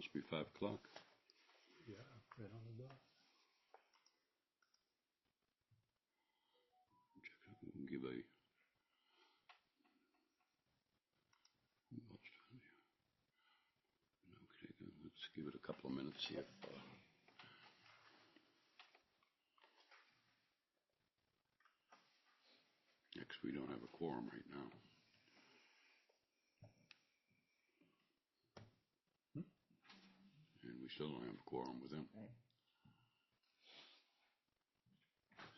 Supposed to be 5 o'clock. Yeah, right on the dot. We'll give a. Okay, let's give it a couple of minutes, see if. Next, we don't have a quorum right now. And we still don't have a quorum with him. Right.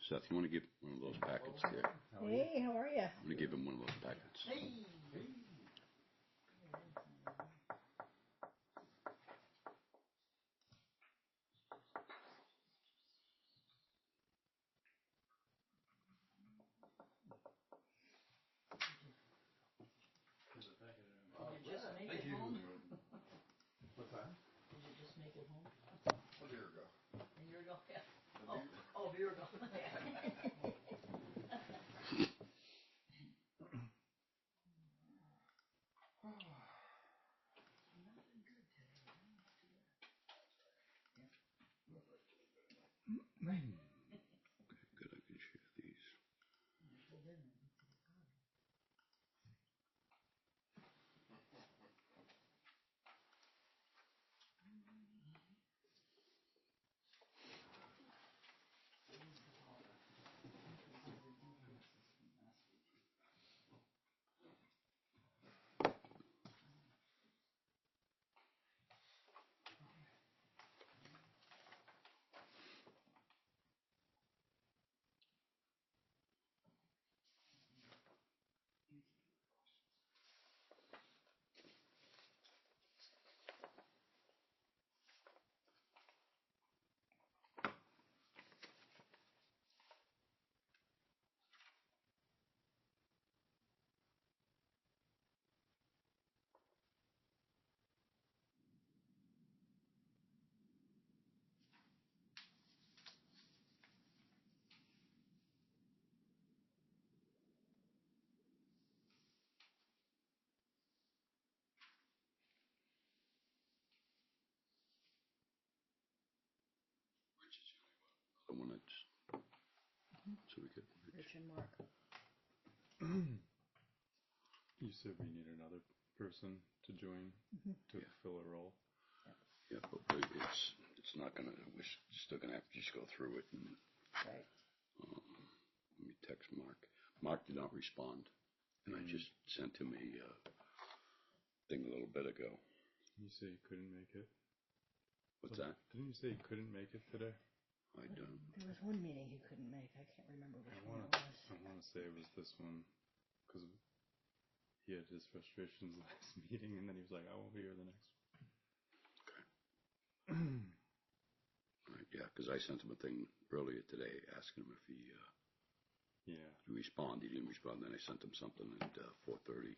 Seth, you want to give one of those packets here? Hey, how are you? I'm going to give him one of those packets. Hey. Just make Thank it you. home? What's that? Did you just make it home? A year ago. A year ago? Yeah. A Oh, a year ago. Okay, good. I can share these. The one that's. So we could. Rich and Mark. You said we need another person to join to fill a role. Yeah, but it's not gonna. We're still gonna have to just go through it and. Right. Let me text Mark. Mark did not respond, and I just sent him a thing a little bit ago. You say you couldn't make it. What's that? Didn't you say you couldn't make it today? I don't. There was one meeting he couldn't make. I can't remember which one it was. I want to say it was this one because he had his frustrations last meeting, and then he was like, "I won't be here the next one." Okay. Right, yeah, because I sent him a thing earlier today asking him if he respond. He didn't respond. Then I sent him something at 4:30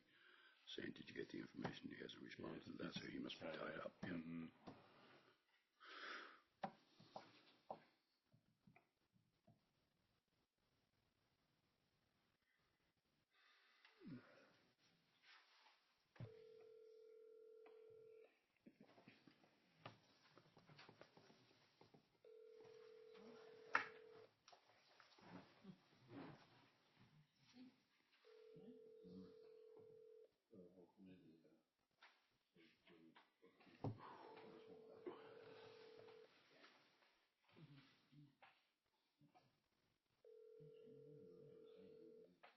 saying, "Did you get the information?" He hasn't responded to that, so he must be tied up. Yeah. Mm-hmm.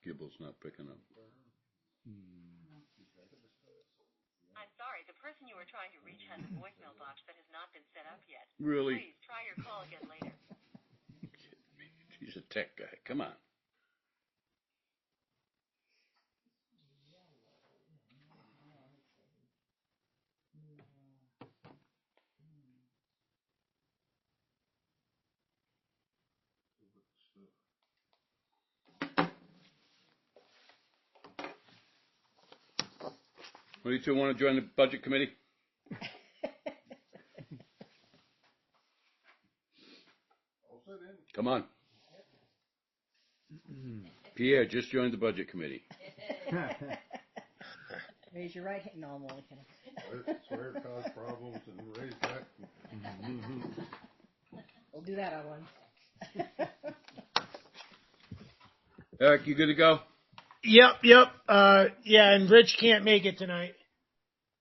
Gibble's not picking up. I'm sorry, the person you were trying to reach has a voicemail box that has not been set up yet. Really? Please try your call again later. He's a tech guy. Come on. What do you two want to join the budget committee? Come on. Pierre just joined the budget committee. Raise your right hand. No, I'm only kidding. Swear cause problems and raise back. We'll do that on one. Eric, you good to go? Yep. Yeah, and Rich can't make it tonight.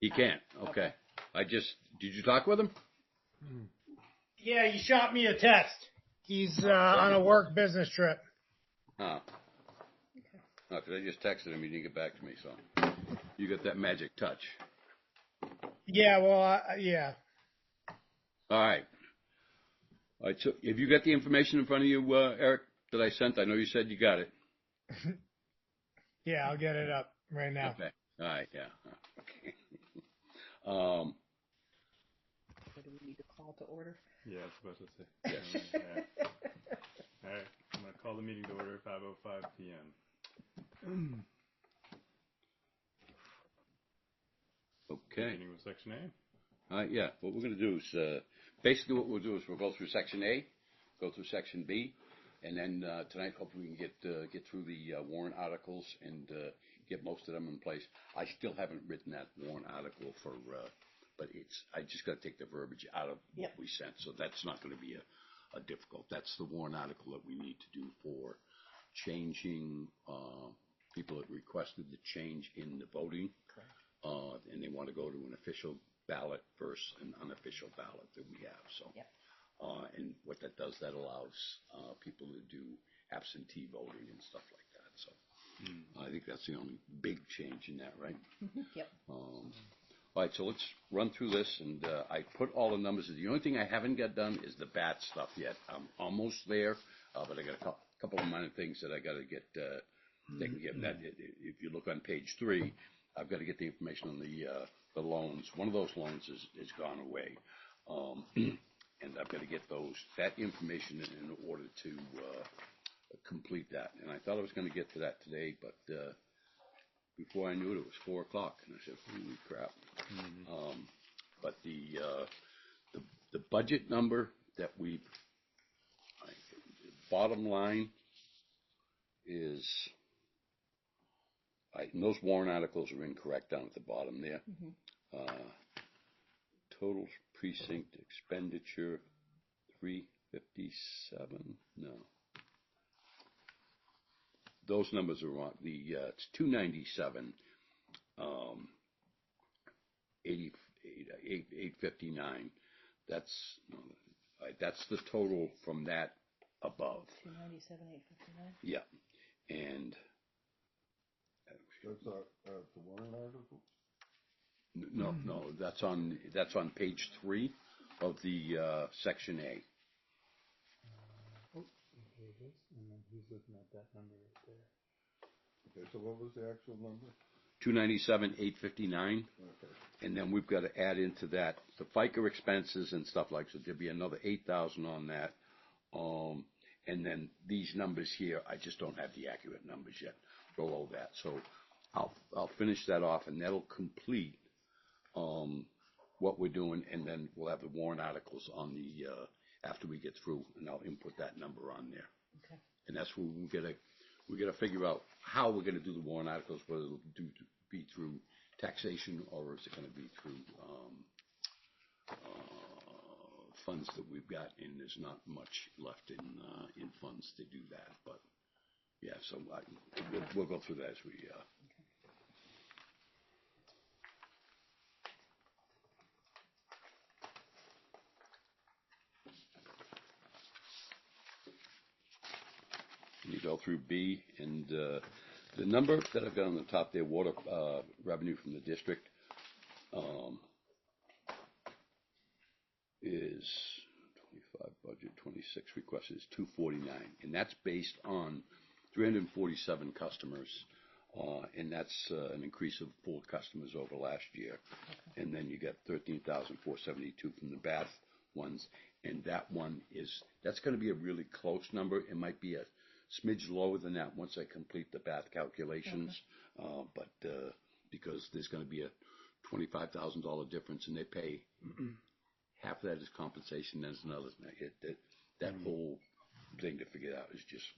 He can't. Okay. Did you talk with him? Yeah, he shot me a text. He's on a work business trip. Huh. No, 'cause I just texted him. He didn't get back to me, so you got that magic touch. Yeah, well, yeah. All right. All right. So, have you got the information in front of you, Eric, that I sent? I know you said you got it. Yeah, I'll get it up right now. Okay. All right. Yeah. Okay. So do we need to call to order? Yeah, I was about to say. Yes. Yeah. All right, I'm going to call the meeting to order at 5:05 p.m. Okay. Beginning with Section A. Yeah. What we're going to do is basically what we'll do is we'll go through Section A, go through Section B, and then tonight hopefully we can get through the warrant articles and get most of them in place. I still haven't written that warrant article for, but I just got to take the verbiage out of what we sent, so that's not going to be a difficult. That's the warrant article that we need to do for changing people that requested the change in the voting. And they want to go to an official ballot versus an unofficial ballot that we have. So, and what that does, that allows people to do absentee voting and stuff like that. So, I think that's the only big change in that, right? Yep. All right, so let's run through this, and I put all the numbers. The only thing I haven't got done is the bat stuff yet. I'm almost there, but I got a couple of minor things that I got to get taken care of. That if you look on page 3. I've got to get the information on the loans. One of those loans is gone away, and I've got to get that information in order to complete that. And I thought I was going to get to that today, but before I knew it, it was 4 o'clock, and I said, "Holy crap!" But the budget number that bottom line is. And those warrant articles are incorrect down at the bottom there. Total precinct expenditure, 357. No, those numbers are wrong. It's 297, 859. That's the total from that above. 297, 859. Yeah, and. That's the warrant article? No, that's on page 3 of the Section A. Oh, here it is. And then he's looking at that number right there. Okay, so what was the actual number? 297, 859. Okay. And then we've got to add into that the FICA expenses and stuff like that. So there'll be another 8,000 on that. And then these numbers here, I just don't have the accurate numbers yet below that. So I'll finish that off, and that'll complete what we're doing, and then we'll have the warrant articles on the after we get through, and I'll input that number on there. Okay. And that's where we gotta figure out how we're gonna do the warrant articles, whether it'll be through taxation or is it gonna be through funds that we've got, and there's not much left in funds to do that, but. Yeah, so we'll go through that as we. You go through B, and the number that I've got on the top there, water revenue from the district, is 25 budget, 26 request is 249, and that's based on 347 customers, and that's an increase of 4 customers over last year. Okay. And then you get 13,472 from the bath ones, and that's going to be a really close number. It might be a smidge lower than that once I complete the bath calculations, but because there's going to be a $25,000 difference, and they pay half of that is compensation. There's another that whole thing to figure out is just.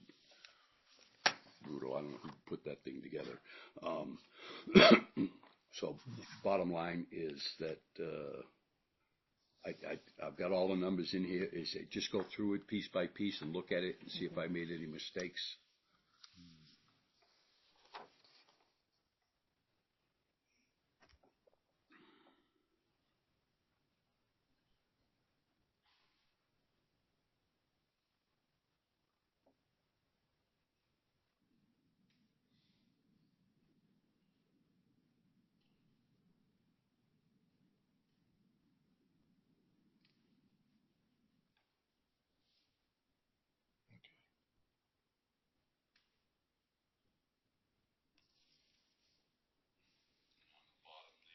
Brutal. I don't know who put that thing together. So bottom line is that, I've got all the numbers in here. Is just go through it piece by piece and look at it and see if I made any mistakes.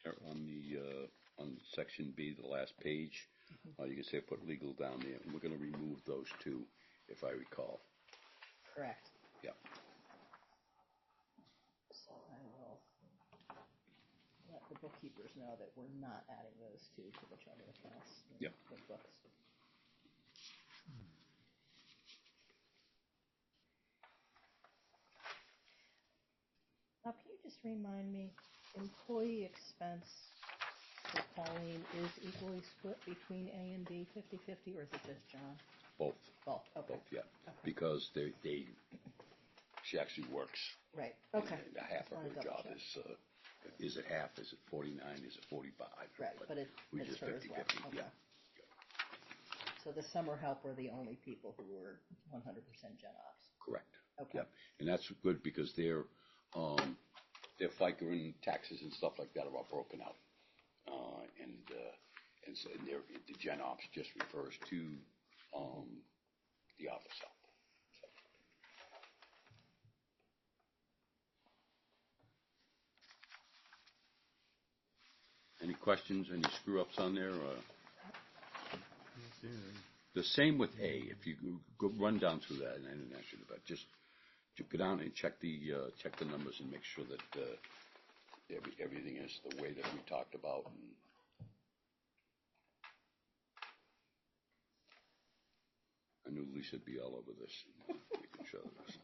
There on section B, the last page, you can say put legal down there, and we're gonna remove those two, if I recall. Correct. Yeah. So I will let the bookkeepers know that we're not adding those two to the chart of accounts. in Yep. the books. Now, can you just remind me, employee expense for Pauline is equally split between A and B, 50/50, or is it just John? Both, Both, okay. yeah, because she actually works. Right, okay. And half Just of wanna her double job check. is it half, is it 49, is it 45? Right, but we it's just her as well. 50/50, Okay. yeah. So the summer help were the only people who were 100% gen ops. Correct. Okay. Yeah, and that's good because their FICA and taxes and stuff like that are all broken out, and so the Gen Ops just refers to the office help. So. Any questions? Any screw ups on there? The same with A. If you go run down through that, and I didn't ask you about just go down and check the numbers and make sure that everything is the way that we talked about. And I knew Lisa'd be all over this. Making sure of this.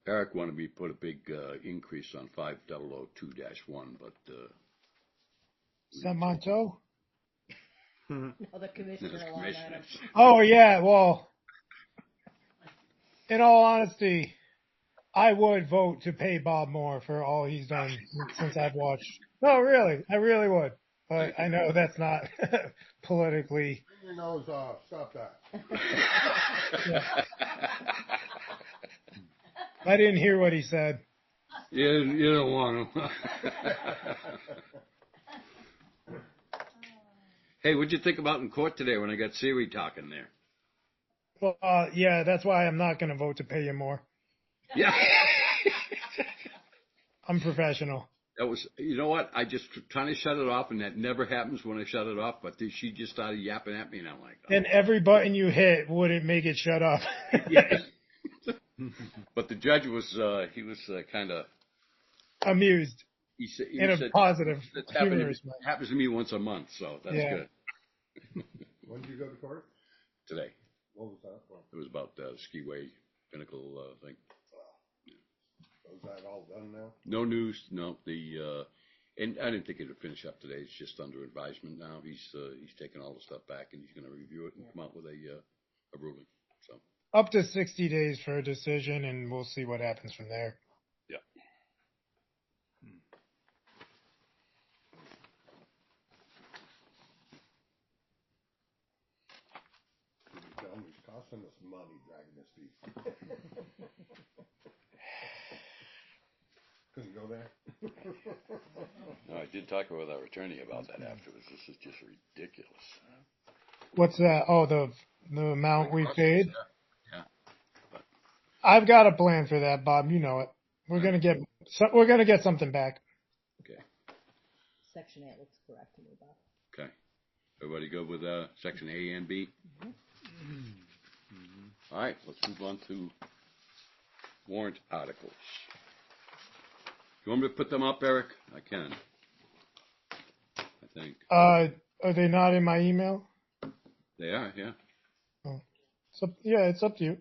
Eric wanted me to put a big increase on 5002-1, but Is that Monto? No, the commissioner line item. Oh, yeah, well, in all honesty, I would vote to pay Bob more for all he's done since I've watched. No, really, I really would. But I know that's not politically. Your nose off. Stop that. I didn't hear what he said. you don't want him. Hey, what'd you think about in court today when I got Siri talking there? Well, yeah, that's why I'm not going to vote to pay you more. Yeah. I'm professional. That was, you know what? I just trying to shut it off, and that never happens when I shut it off. But she just started yapping at me, and I'm like, oh. And every button you hit wouldn't make it shut up. Yeah. But the judge was, he was kind of Amused. He said, Positive, humorous way. Happens to me once a month, so that's good. When did you go to court? Today. What was that for? It was about the skiway pinnacle thing. Is that all done now? No news. No, and I didn't think it would finish up today. It's just under advisement now. He's taking all the stuff back and he's going to review it and come out with a ruling. So up to 60 days for a decision, and we'll see what happens from there. Yeah. Tell him he's costing us money dragging this piece. Couldn't go there. No, I did talk with our attorney about that afterwards. This is just ridiculous. What's that? Oh, the amount we paid? Yeah. I've got a plan for that, Bob. You know it. We're gonna get something back. Okay. Section 8 looks correct to me, Bob. Okay. Everybody good with section A and B? All right, let's move on to warrant articles. You want me to put them up, Eric? I can. I think. Are they not in my email? They are, yeah. So yeah, it's up to you.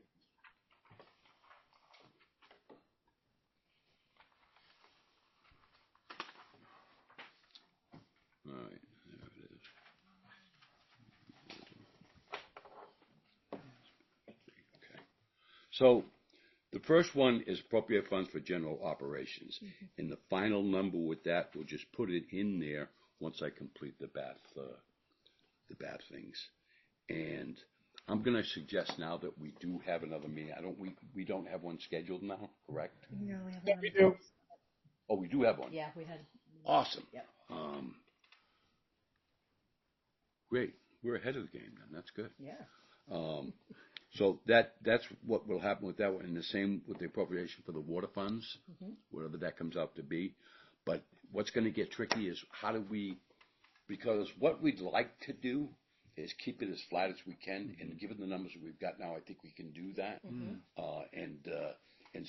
All right, there it is. Okay. So the first one is appropriate funds for general operations. And the final number with that, we'll just put it in there once I complete the bath things. And I'm going to suggest now that we do have another meeting. We don't have one scheduled now, correct? No, we have Yeah, one. we do. Oh, we do have one. Yeah, we had. Awesome. Yep. Great. We're ahead of the game then. That's good. Yeah. So that's what will happen with that one, and the same with the appropriation for the water funds, whatever that comes out to be. But what's going to get tricky is how do we, because what we'd like to do is keep it as flat as we can, and given the numbers that we've got now, I think we can do that, and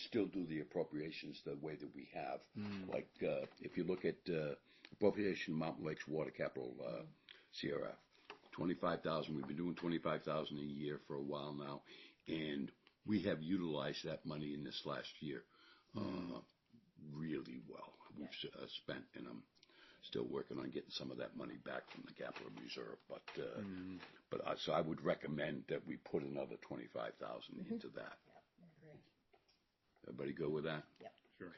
still do the appropriations the way that we have. Like if you look at appropriation Mountain Lakes Water Capital CRF. 25,000. We've been doing 25,000 a year for a while now, and we have utilized that money in this last year really well. We've spent, and I'm still working on getting some of that money back from the capital reserve. So I would recommend that we put another 25,000 into that. Agree. Everybody go with that? Yep. Sure.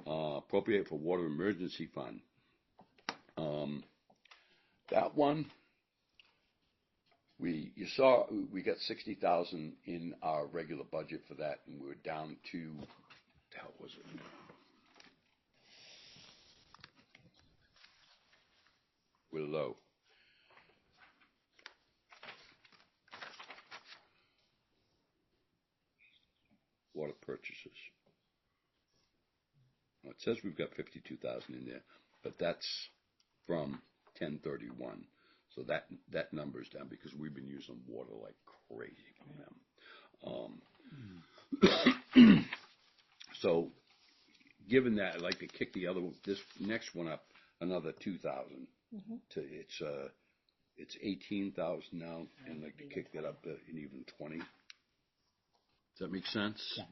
Okay. Appropriate for water emergency fund. That one, you saw we got 60,000 in our regular budget for that, and we were down to, what the hell was it? We're low. Water purchases. Well, it says we've got 52,000 in there, but that's from 10/31, so that number's down because we've been using water like crazy from them. So, given that, I'd like to kick this next one up another 2,000 to it's 18,000 now, and I'd like to kick that up to an even 20. Does that make sense? Yeah.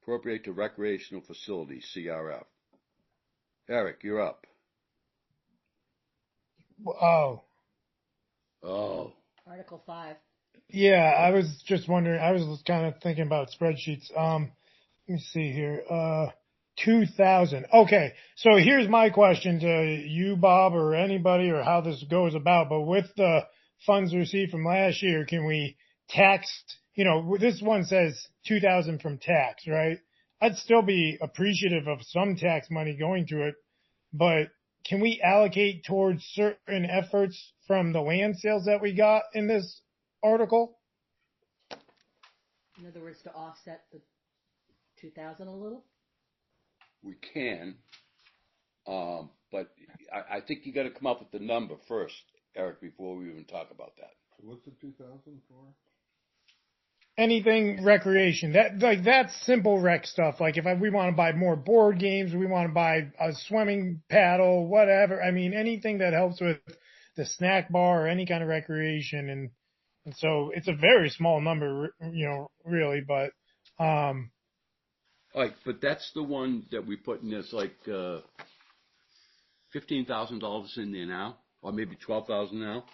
Appropriate to recreational facilities, CRF. Eric, you're up. Oh, Article 5. yeah. I was just wondering. I was kind of thinking about spreadsheets. Let me see here. 2,000. Okay. So here's my question to you, Bob, or anybody, or how this goes about. But with the funds received from last year, can we tax? This one says 2,000 from tax, right? I'd still be appreciative of some tax money going to it, but can we allocate towards certain efforts from the land sales that we got in this article? In other words, to offset the 2,000 a little? We can, but I think you got to come up with the number first, Eric, before we even talk about that. So what's the 2,000 for? Anything recreation, that's simple rec stuff. Like if we want to buy more board games, we want to buy a swimming paddle, whatever. I mean, anything that helps with the snack bar or any kind of recreation. And so it's a very small number, really, but, All right, but that's the one that we put in this, like, $15,000 in there now, or maybe 12,000 now.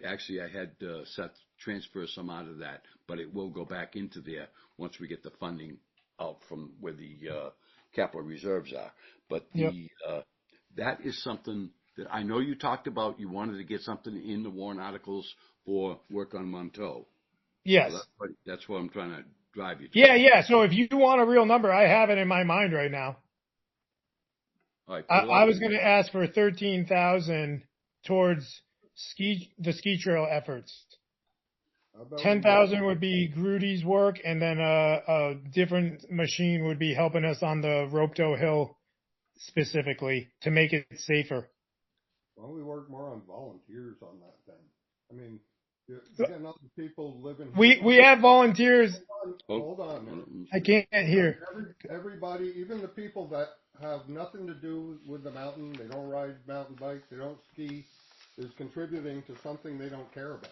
Actually, I had Seth transfer some out of that, but it will go back into there once we get the funding out from where the capital reserves are. But that is something that I know you talked about. You wanted to get something in the warrant articles for work on Monteau. yes. So that's what I'm trying to drive you to. Yeah. So if you want a real number, I have it in my mind right now. All right, I was going to ask for 13,000 towards the ski trail efforts. How about 10,000 would be Grudy's work, and then a different machine would be helping us on the Ropetoe Hill specifically to make it safer. Why don't we work more on volunteers on that thing? I mean, You get other people living. We have volunteers. Hold on. I can't hear. Everybody, even the people that have nothing to do with the mountain, they don't ride mountain bikes, they don't ski, is contributing to something they don't care about.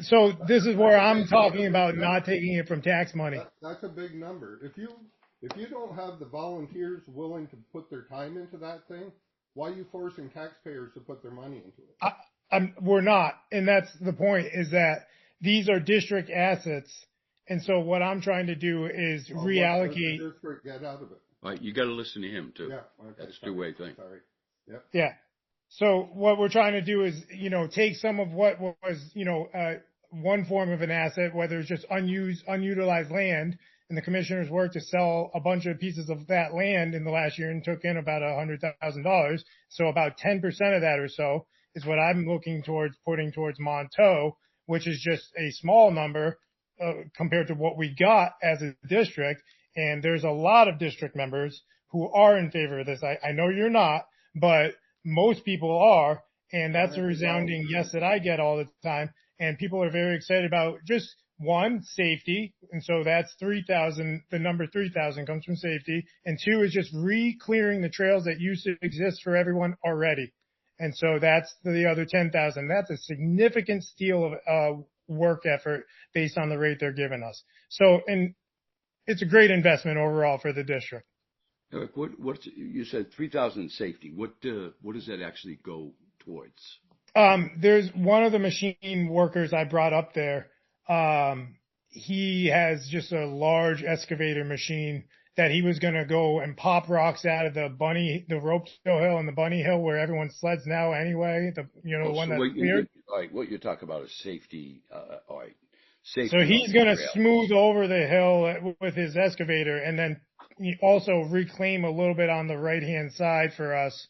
So this is where I'm talking about not taking it from tax money. That's a big number. If you don't have the volunteers willing to put their time into that thing, why are you forcing taxpayers to put their money into it? We're not, and that's the point. Is that these are district assets, and so what I'm trying to do is reallocate. What does the district get out of it? All right, you got to listen to him too. Yeah, okay, That's the two-way thing. Sorry. Yep. Yeah. So what we're trying to do is, take some of what was, one form of an asset, whether it's just unutilized land, and the commissioners worked to sell a bunch of pieces of that land in the last year and took in about $100,000. So about 10% of that or so is what I'm looking towards putting towards Monteau, which is just a small number compared to what we got as a district. And there's a lot of district members who are in favor of this. I know you're not, but most people are. And that's a resounding yes that I get all the time. And people are very excited about just one, safety. And so that's 3,000. The number 3,000 comes from safety. And two is just re-clearing the trails that used to exist for everyone already. And so that's the other 10,000. That's a significant steal of work effort based on the rate they're giving us. So, and it's a great investment overall for the district. Eric, what you said 3,000 safety. What does that actually go towards? There's one of the machine workers I brought up there. He has just a large excavator machine that he was going to go and pop rocks out of the Rope Hill and the Bunny Hill where everyone sleds now anyway. One that's cleared. All right, what you're talking about is safety. All right, safety. So he's going to smooth over the hill with his excavator and then also reclaim a little bit on the right-hand side for us,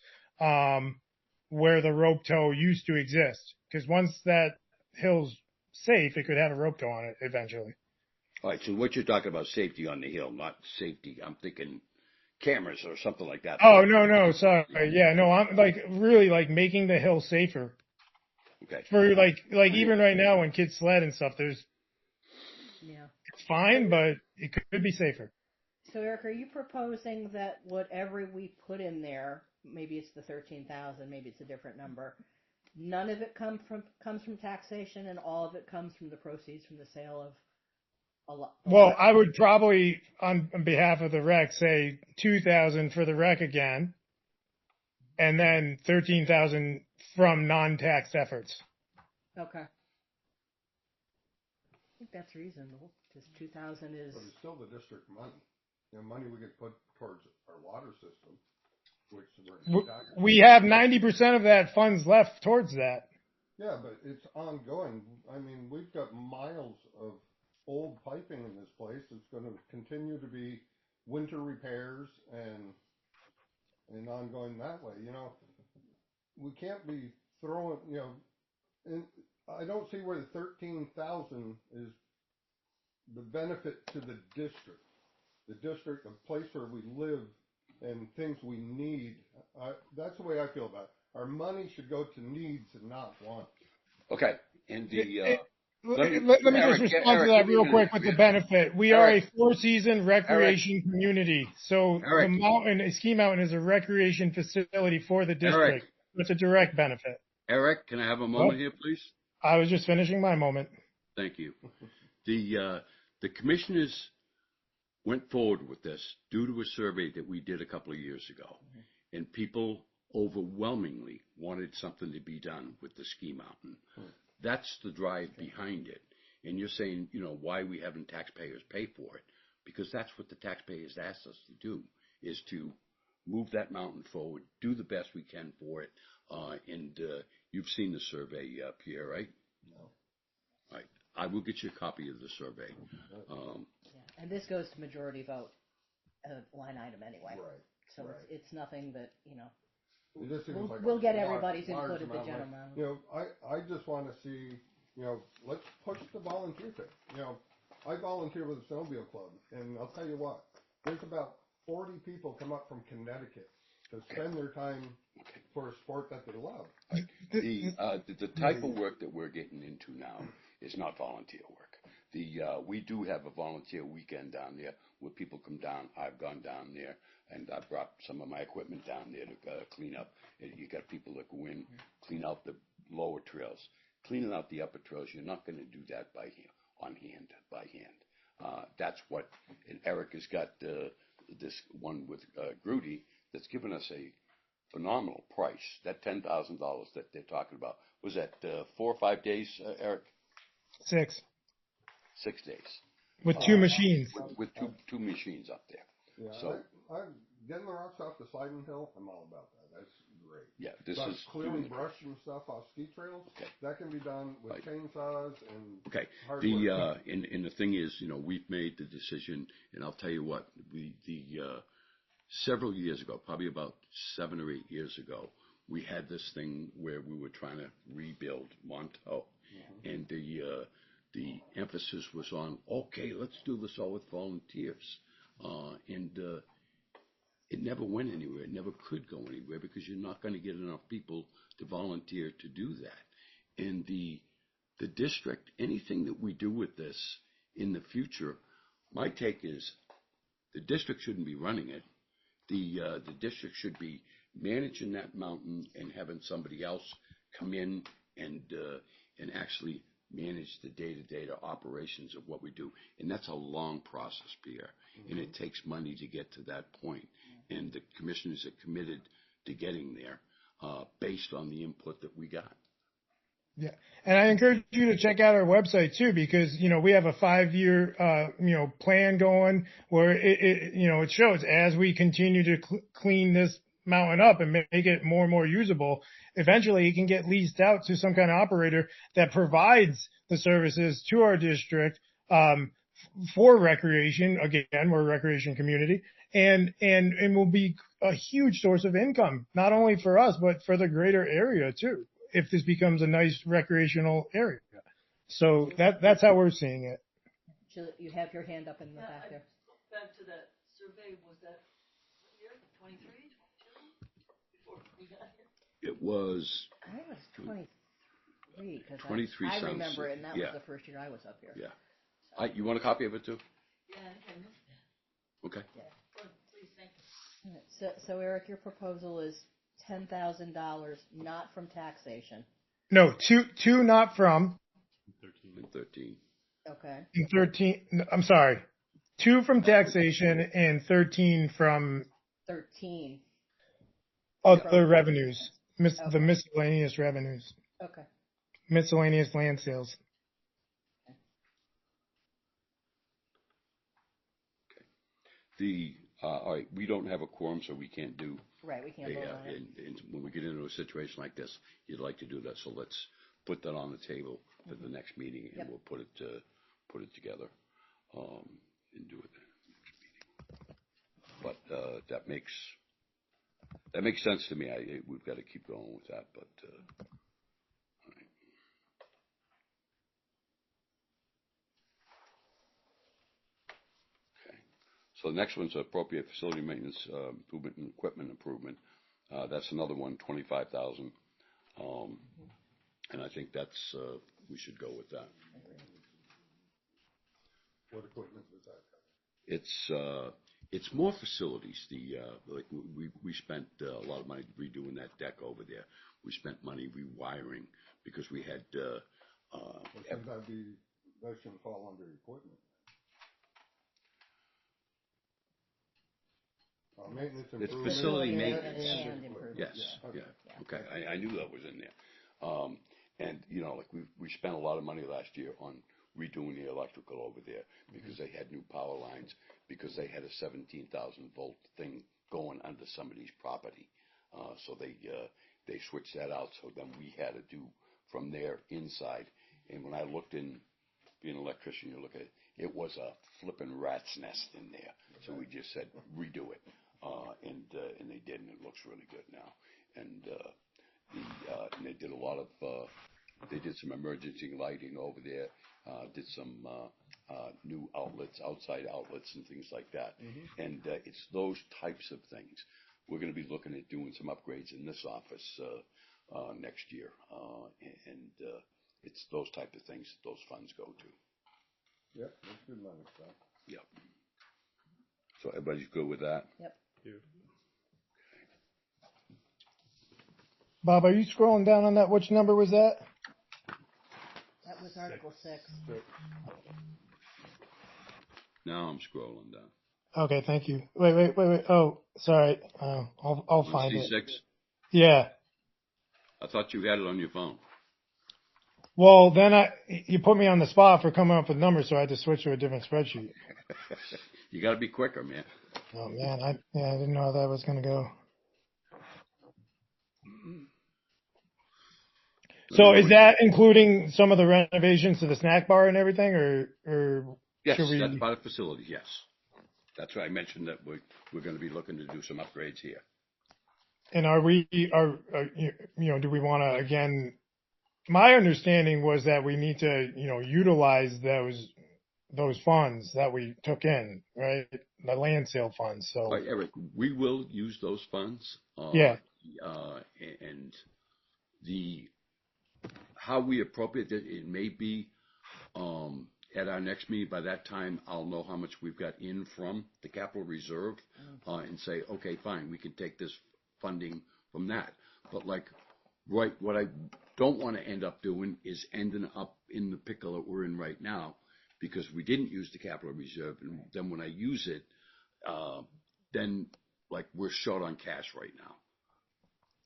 where the rope tow used to exist. Because once that hill's safe, it could have a rope tow on it eventually. All right, so what you're talking about safety on the hill, not safety. I'm thinking cameras or something like that. Oh, no, sorry. Yeah, no, I'm really making the hill safer. Okay. For even right now when kids sled and stuff, it's fine, but it could be safer. So Eric, are you proposing that whatever we put in there, maybe it's the 13,000, maybe it's a different number, none of it comes from taxation and all of it comes from the proceeds from the sale of Well, I would probably, on behalf of the rec, say 2,000 for the rec again, and then 13,000 from non-tax efforts. Okay. I think that's reasonable, because 2,000 is... But it's still the district money. Money we could put towards our water system, which we have 90% of that funds left towards that. Yeah, but it's ongoing. I mean, we've got miles of old piping in this place. It's going to continue to be winter repairs and ongoing that way. We can't be throwing, and I don't see where the 13,000 is the benefit to the district. The district, a place where we live and things we need. That's the way I feel about it. Our money should go to needs and not wants. Okay. And let me just respond to that real quick with the benefit. We are a four-season recreation community. So the Ski Mountain is a recreation facility for the district. It's a direct benefit. Eric, can I have a moment here, please? I was just finishing my moment. Thank you. The commissioners went forward with this due to a survey that we did a couple of years ago. And people overwhelmingly wanted something to be done with the ski mountain. That's the drive behind it. And you're saying, why we haven't taxpayers pay for it. Because that's what the taxpayers asked us to do, is to move that mountain forward, do the best we can for it. And you've seen the survey, Pierre, right? No. All right. I will get you a copy of the survey. And this goes to majority vote line item anyway. Right. So it's nothing that, we'll get everybody's input at the general meeting. I just want to see, let's push the volunteer thing. I volunteer with the Snowmobile Club, and I'll tell you what, there's about 40 people come up from Connecticut to spend their time for a sport that they love. The type of work that we're getting into now is not volunteer work. We do have a volunteer weekend down there where people come down. I've gone down there and I brought some of my equipment down there to clean up. You got people that go in, clean out the lower trails, cleaning out the upper trails. You're not going to do that by hand. That's what, and Eric has got this one with Grudy that's given us a phenomenal price. That $10,000 that they're talking about, was that 4 or 5 days, Eric? 6. 6 days. With 2 machines. With two machines up there. Yeah, So I'm getting the rocks off the sliding hill. I'm all about that. That's great. yeah, this But is clearing brush and stuff off ski trails, that can be done with chainsaws and okay. hardware. And the thing is, we've made the decision, and I'll tell you what, several years ago, probably about 7 or 8 years ago, we had this thing where we were trying to rebuild Montauk, and the emphasis was on, okay, let's do this all with volunteers, and it never went anywhere. It never could go anywhere because you're not going to get enough people to volunteer to do that. And the district, anything that we do with this in the future, my take is the district shouldn't be running it. The district should be managing that mountain and having somebody else come in and actually manage the day-to-day operations of what we do. And that's a long process, Pierre, and it takes money to get to that point. And the commissioners are committed to getting there based on the input that we got. Yeah. And I encourage you to check out our website too, because, we have a 5-year, plan going where it shows as we continue to clean this mountain up and make it more and more usable, eventually it can get leased out to some kind of operator that provides the services to our district, for recreation. Again, we're a recreation community and will be a huge source of income, not only for us, but for the greater area too, if this becomes a nice recreational area. So that's how we're seeing it. Jill, you have your hand up in the back there. Back to that survey, was that what year? 23, 22? Before we got here? It was I think it was 23. 23 I sounds, remember it, and that yeah. was the first year I was up here. Yeah. You want a copy of it too? Yeah, I missed that. Okay. Yeah. Well, please, thank you. So Eric, your proposal is $10,000, not from taxation. No, two not from. 13. Okay. And 13. I'm sorry. 2 from taxation and 13 from 13. other revenues. The miscellaneous revenues. Okay. Miscellaneous land sales. All right, we don't have a quorum, so we can't do. Right, we can't vote on it. And when we get into a situation like this, you'd like to do that. So let's put that on the table for the next meeting, and we'll put it together and do it next meeting. But that makes sense to me. We've got to keep going with that. But all right. Okay. So the next one's appropriate facility maintenance improvement and equipment improvement. That's another one, 25,000. And I think that's we should go with that. What equipment does that cover? It's more facilities. Like we spent a lot of money redoing that deck over there. We spent money rewiring because we had. That shouldn't fall under equipment. Maintenance It's improvement. facility Facility maintenance. and improvement. Yes. Yeah. Okay. I knew that was in there. And like we spent a lot of money last year on redoing the electrical over there because they had new power lines, because they had a 17,000 volt thing going under somebody's property. So they switched that out. So then we had to do from there inside. And when I looked in, being an electrician, you look at it, it was a flipping rat's nest in there. So we just said, redo it. And they did, and it looks really good now. And they did a lot of, they did some emergency lighting over there, did some new outlets, outside outlets and things like that. And it's those types of things. we're going to be looking at doing some upgrades in this office next year, and it's those type of things that those funds go to. Yep, that's good money, so. Yep. So everybody's good with that? Yep. Bob, are you scrolling down on that? Which number was that? That was Article 6. Now I'm scrolling down. Okay, thank you. Wait. Oh, sorry. I'll find it. C6? Yeah. I thought you had it on your phone. Well, then you put me on the spot for coming up with numbers, so I had to switch to a different spreadsheet. You got to be quicker, man. Oh man, I didn't know how that was gonna go. So is that including some of the renovations to the snack bar and everything, or Yes, should we? that's part of the facility. Yes, that's why I mentioned that we're going to be looking to do some upgrades here. And are do we want to again? My understanding was that we need to, utilize those funds that we took in, right? The land sale funds. So, Right, Eric, we will use those funds. Yeah. And how we appropriate it may be at our next meeting. By that time, I'll know how much we've got in from the capital reserve, and say, okay, fine, we can take this funding from that. But what I don't want to end up doing is ending up in the pickle that we're in right now, because we didn't use the capital reserve, and then when I use it, then we're short on cash right now,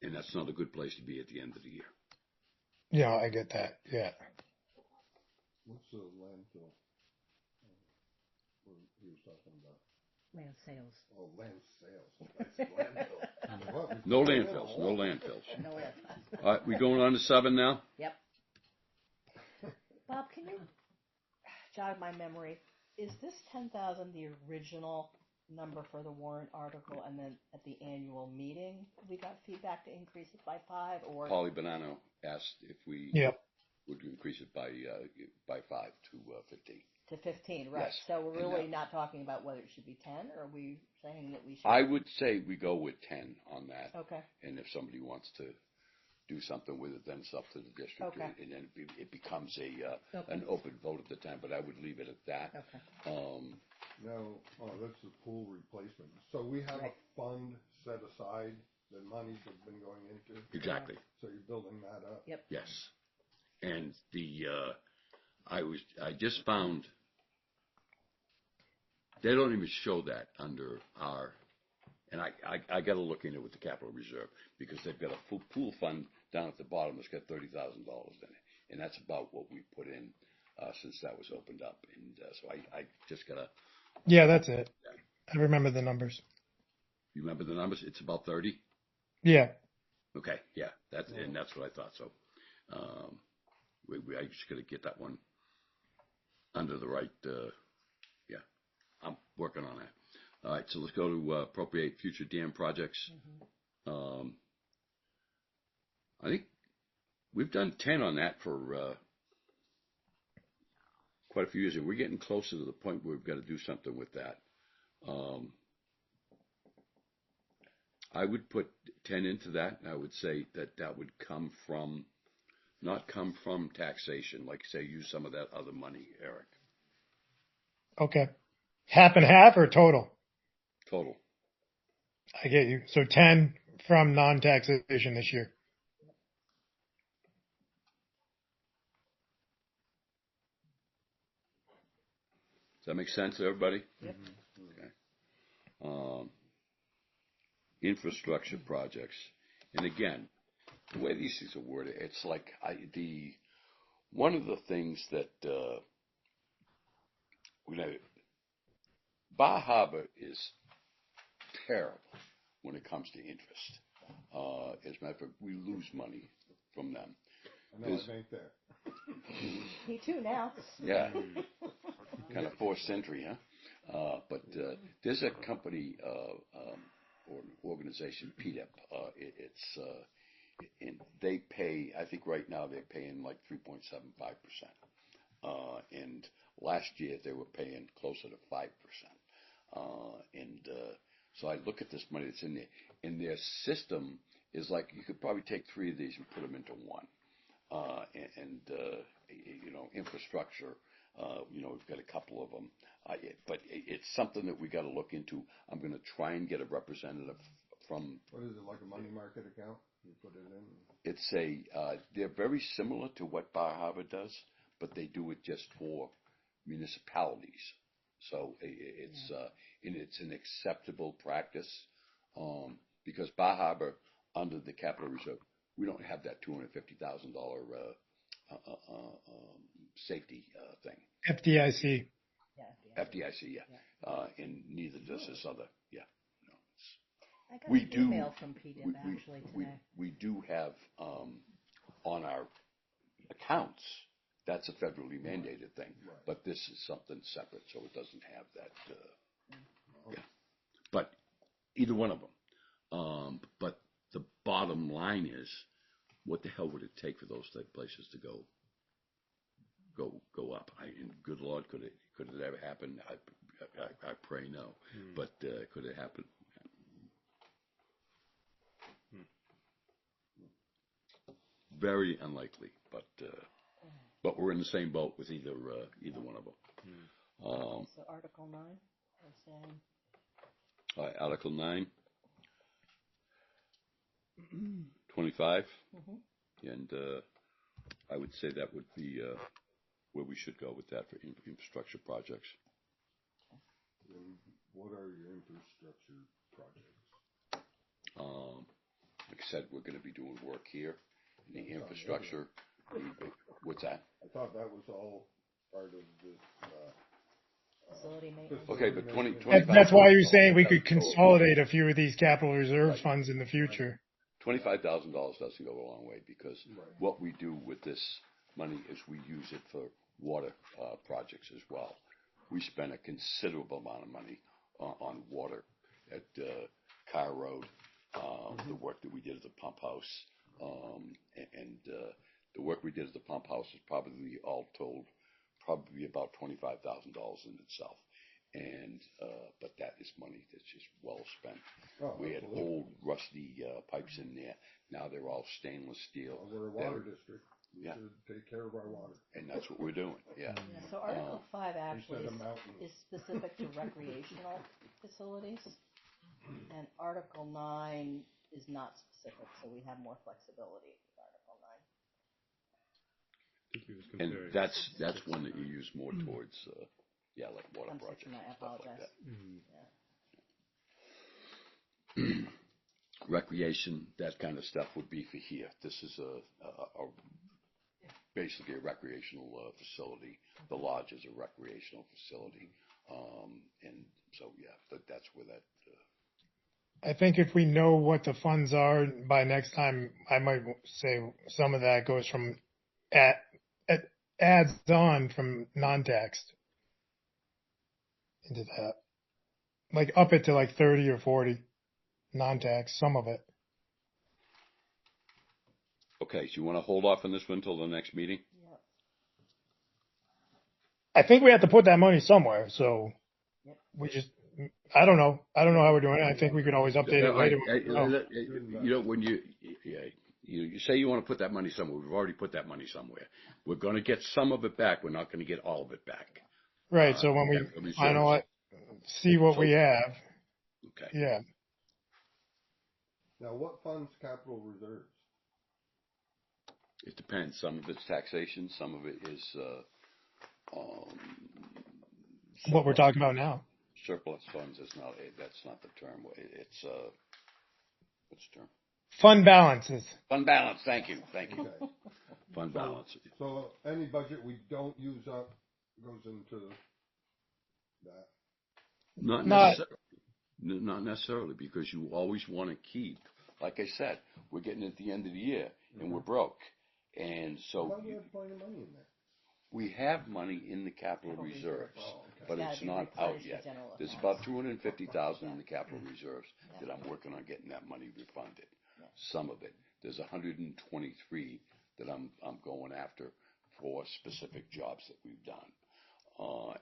and that's not a good place to be at the end of the year. yeah, I get that. Yeah. What's the landfill? What he was talking about? Land sales. Oh, land sales. That's landfill. What? No landfills, no landfills. No way. All right, we going on to 7 now? Yep. Bob, can you jog my memory? Is this 10,000 the original number for the warrant article, and then at the annual meeting we got feedback to increase it by 5, or? Polly Bonanno asked if we Yep. would increase it by 5 to 15. To 15, right. Yes. So we're And really not talking about whether it should be 10, or are we saying that we should? I would say we go with 10 on that. Okay. And if somebody wants to do something with it, then it's up to the district. Okay. And then it becomes Okay. an open vote at the time, but I would leave it at that. Okay. No, that's the pool replacement. So we have Right. a fund set aside that monies have been going into. Exactly. So you're building that up. Yep. Yes. And I just found they don't even show that under our, and I got to look into it with the capital reserve, because they've got a full pool fund down at the bottom that's got $30,000 in it, and that's about what we put in since that was opened up, and so I just got to. Yeah, that's it. I remember the numbers. You remember the numbers? It's about 30. Yeah. Okay, yeah, that's what I thought. So, I just got to get that one under the right. Yeah, I'm working on that. All right, so let's go to appropriate future dam projects. I think we've done 10 on that for quite a few years, and we're getting closer to the point where we've got to do something with that. I would put 10 into that, and I would say that would not come from taxation, like say use some of that other money, Eric. Okay. Half and half or total? Total. I get you. So 10 from non-taxation this year. Does that make sense to everybody? Yep. Okay. Infrastructure projects, and again, the way these things are worded, it's like one of the things that Bar Harbor is terrible when it comes to interest. As a matter of fact, we lose money from them. I know, I ain't there. Me too now. Yeah. Kind of fourth century, huh? But there's a company or an organization, PDEP. And they pay. I think right now they're paying like 3.75%. And last year they were paying closer to 5%. And So I look at this money that's in there, and their system is like you could probably take 3 of these and put them into one. Infrastructure. We've got a couple of them, but it's something that we got to look into. I'm going to try and get a representative from. What is it, like a money market account? You put it in? They're very similar to what Bar Harbor does, but they do it just for municipalities. So it's an acceptable practice, because Bar Harbor, under the capital reserve, we don't have that $250,000 safety thing. FDIC. Yeah. FDIC, and neither does this other. Yeah, no. I got We an do- email from PDIP actually today. We do have on our accounts. That's a federally mandated thing, Right. but this is something separate, so it doesn't have that. Yeah, but either one of them. But the bottom line is, what the hell would it take for those type places to go up? Good Lord, could it ever happen? I pray no, but could it happen? Very unlikely, but we're in the same boat with either one of them. So Article 9, I'm saying. All right, Article 9, 25, and I would say that would be where we should go with that for infrastructure projects. And what are your infrastructure projects? Like I said, we're going to be doing work here in the infrastructure. What's that? I thought that was all part of this. Facility maintenance. Okay, but 20, That's why you're saying we could consolidate a few of these capital reserve funds in the future. $25,000 doesn't go a long way, because Right. what we do with this money is we use it for water projects as well. We spend a considerable amount of money on water at Carr Road, the work that we did at the pump house, and the work we did at the pump house is probably all told probably about $25,000 in itself. And but that is money that's just well spent. Oh, We had absolutely. old rusty pipes in there. Now they're all stainless steel. Well, we're a water district. We Yeah. should take care of our water. And that's what we're doing. Yeah. Yeah, so Article 5 actually Instead of mountains. is specific to recreational facilities, and Article 9 is not specific, so we have more flexibility with Article 9. I think he was And comparing. that's one that you use more towards like water I'm projects switching my, I and stuff like apologize. that. Mm. Recreation, that kind of stuff would be for here. This is basically a recreational facility. The lodge is a recreational facility, and so but that's where that. I think if we know what the funds are by next time, I might say some of that goes from adds on from non-taxed into that. Like up it to like 30 or 40 non-tax, some of it. Okay, so you want to hold off on this one until the next meeting? Yep. I think we have to put that money somewhere, so Yep. we just, I don't know how we're doing it. I think we could always update it later. When you say you want to put that money somewhere, we've already put that money somewhere. We're going to get some of it back. We're not going to get all of it back. Right, so when we see what we have, Okay. yeah. Now, what funds capital reserves? It depends. Some of it's taxation. Some of it is What we're talking about now. surplus funds. That's not the term. It's what's the term? Fund balances. Fund balance. Thank you. Okay. Fund balance. So any budget we don't use up goes into that. Not Not- necessarily. Not necessarily, because you always want to keep. Like I said, we're getting at the end of the year and we're broke, and I so thought we had plenty of money in there. we have money in the capital reserves, Oh, okay. but Gotta it's be not out replenished yet. to general There's accounts. about $250,000 in the capital reserves that I'm working on getting that money refunded. Some of it. There's 123 that I'm going after for specific jobs that we've done.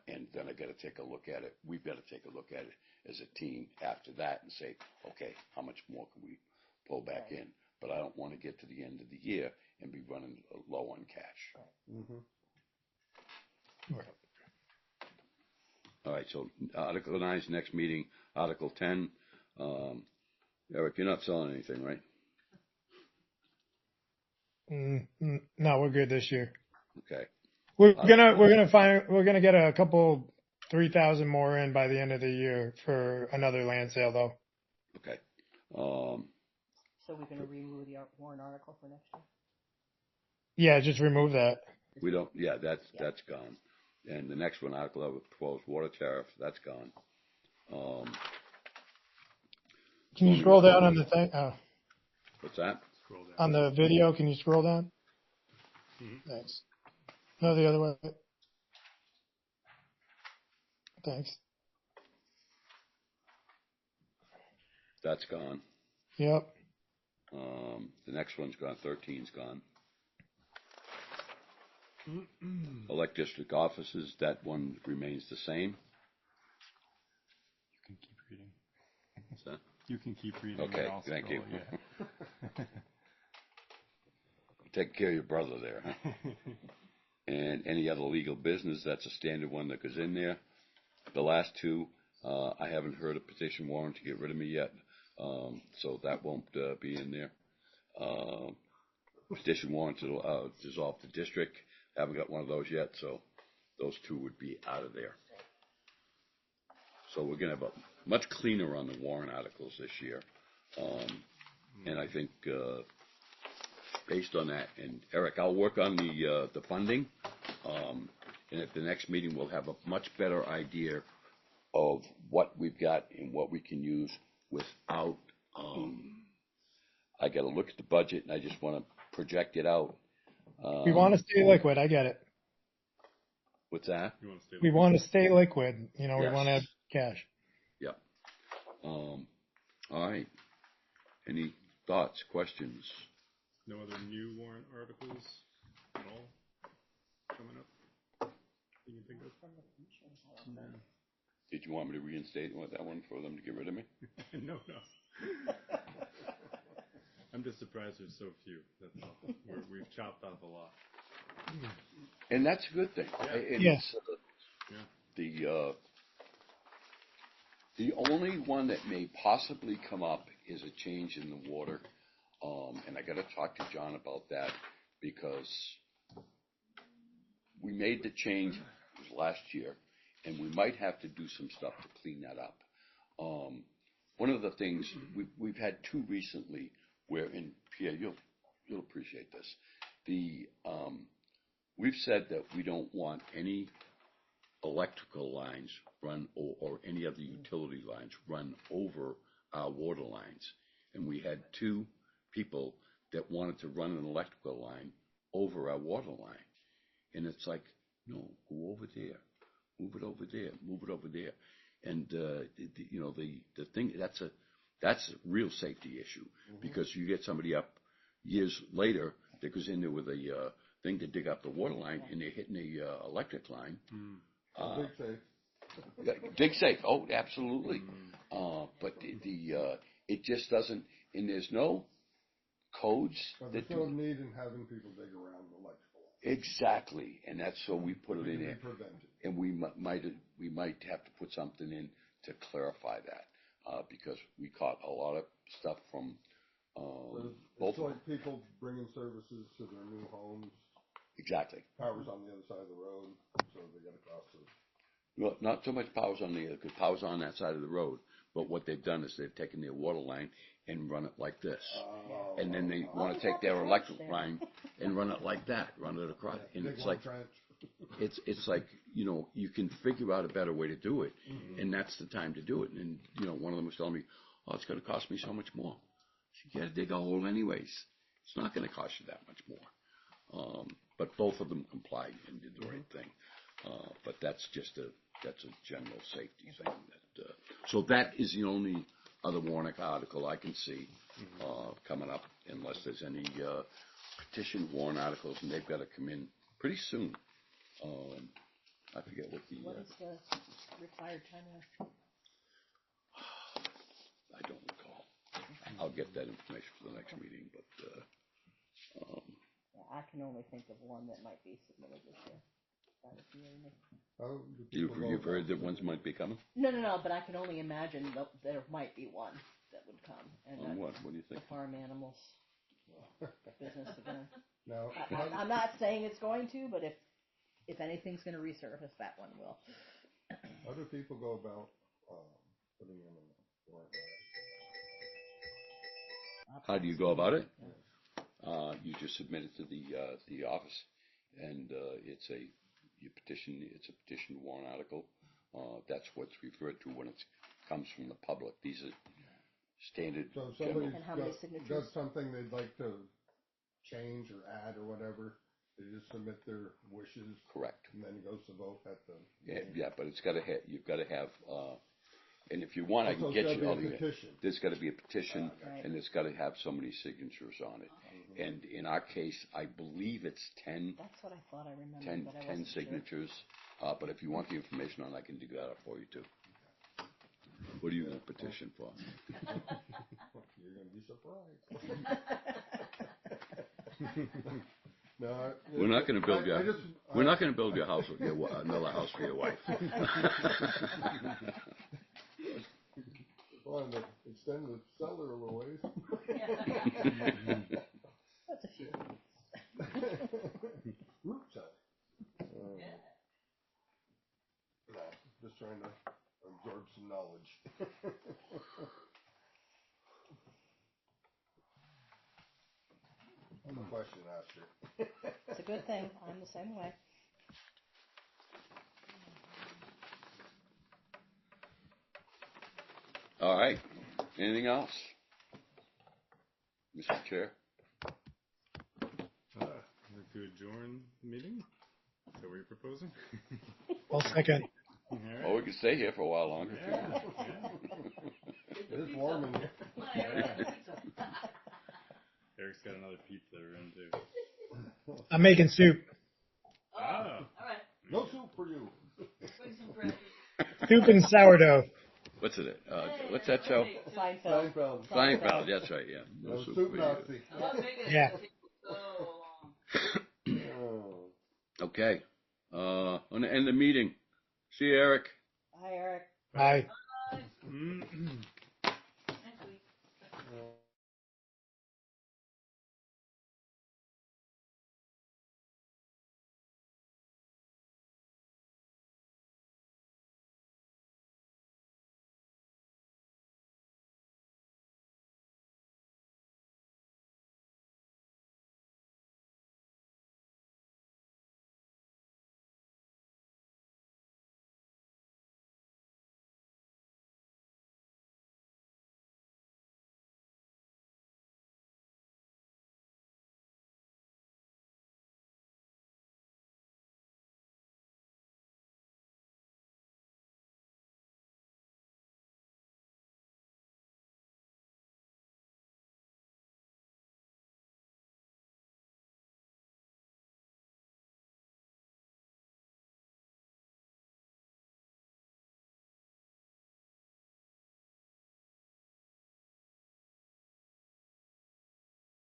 And then I got to take a look at it. We've got to take a look at it as a team after that and say, okay, how much more can we pull back in? But I don't want to get to the end of the year and be running low on cash. Mm-hmm. Right. All right, so Article 9 is next meeting. Article 10, Eric, you're not selling anything, right? No, we're good this year. Okay. We're gonna get a couple 3,000 more in by the end of the year for another land sale though. Okay. So we're going to remove the warrant article for next year? Yeah, just remove that. We don't, yeah, that's gone. And the next one, Article 11, proposed water tariff, that's gone. Can you scroll down on the thing? What's that? Scroll down. On the video, can you scroll down? Mm-hmm. Thanks. No, the other way. Thanks. That's gone. Yep. The next one's gone, 13's gone. Elect district offices, that one remains the same. You can keep reading. What's that? You can keep reading. Okay, and I'll thank you. scroll, Take care of your brother there. Huh? And any other legal business, that's a standard one that goes in there. The last two, I haven't heard a petition warrant to get rid of me yet, so that won't be in there. Petition warrant to dissolve the district, haven't got one of those yet, so those two would be out of there. So we're going to have a much cleaner on the warrant articles this year, and I think based on that, and Eric, I'll work on the funding, and at the next meeting we'll have a much better idea of what we've got and what we can use without. I got to look at the budget, and I just want to project it out. We want to stay liquid. I get it. What's that? You want to stay We want to stay liquid. You know, Yes. we want to have cash. Yep. All right. Any thoughts, questions? No other new warrant articles at all coming up? You can think of? No. Did you want me to reinstate that one for them to get rid of me? No. I'm just surprised there's so few. That's all. We've chopped off a lot. And that's a good thing. Yes. The only one that may possibly come up is a change in the water, and I got to talk to John about that because we made the change last year, and we might have to do some stuff to clean that up. One of the things we've had two recently, where in Pierre, you'll appreciate this. We've said that we don't want any electrical lines run or any other utility lines run over our water lines, and we had two people that wanted to run an electrical line over our water line, and it's like, no, go over there, move it over there, move it over there, and the thing that's a real safety issue, because you get somebody up years later that goes in there with a thing to dig up the water line, and they're hitting the electric line. Big safe. Dig safe. Oh, absolutely. But it just doesn't, and there's no codes There's that no do need in having people dig around the electrical line. exactly, and that's so we put it in there, Prevented. and we might have to put something in to clarify that, because we caught a lot of stuff from both It's like people bringing services to their new homes. exactly. Power's on the other side of the road, so they got to cross the. Well, not so much power's on because power's on that side of the road, but what they've done is they've taken their water line and run it like this, and then they want to take their electric line and run it like that, run it across, and it's like it's like you can figure out a better way to do it, and that's the time to do it. And one of them was telling me, oh, it's going to cost me so much more. You got to dig a hole anyways. It's not going to cost you that much more. But both of them complied and did the right thing. But that's just a general safety thing. So that is the only other warrant article I can see coming up, unless there's any petition warrant articles, and they've got to come in pretty soon. I forget what What is the required timeline? I don't recall. I'll get that information for the next meeting, but, Yeah, I can only think of one that might be submitted this year. That was the only- How do people go you've heard about that ones might be coming? No, but I can only imagine that there might be one that would come. And On what? What do you the think? farm animals business again. Now, I'm not saying it's going to, but if anything's going to resurface, that one will. how do people go about putting them in the warrant? How do you go about it? You just submit it to the office, and it's a petition warrant article. That's what's referred to when it comes from the public. These are standard. So if somebody's And how many signatures? got something they'd like to change or add or whatever, they just submit their wishes, Correct. and then it goes to vote at the Yeah, but it's got to have. You've got to have. And if you want, I Also, can get it's you. gotta be a petition. There's got to be a petition, Right. and it's got to have so many signatures on it. And in our case, I believe it's 10. That's what I thought I remembered, 10, but I 10 wasn't sure. signatures. But if you want the information on it, I can dig that up for you too. What are you going to petition for? You're going to be surprised. No, We're not going to build I just- We're not going to build your house with another house for your wife. Wanted to extend the cellar a little ways. That's a few. Root cellar. No, just trying to absorb some knowledge. I'm a question asker. It's a good thing. I'm the same way. All right. Anything else? Mr. Chair? I'd like to adjourn the meeting. Is that what you're proposing? I'll second. All Oh, right. we can stay here for a while longer. Yeah. It's warm in here. Come on, Eric, pizza. Eric's got another pizza to run too. I'm making soup. Oh, Ah. all right. No soup for you. Bring some crackers. Soup and sourdough. What's it? What's that show? Seinfeld. Seinfeld. Seinfeld. That's right. Yeah. No No soup soup for Nazi. I'm not making it. Yeah. It'll take so long. Oh. Okay. On the end of the meeting. See you, Eric. Hi, Eric. Bye. Bye. Mm-mm. Next week. Uh,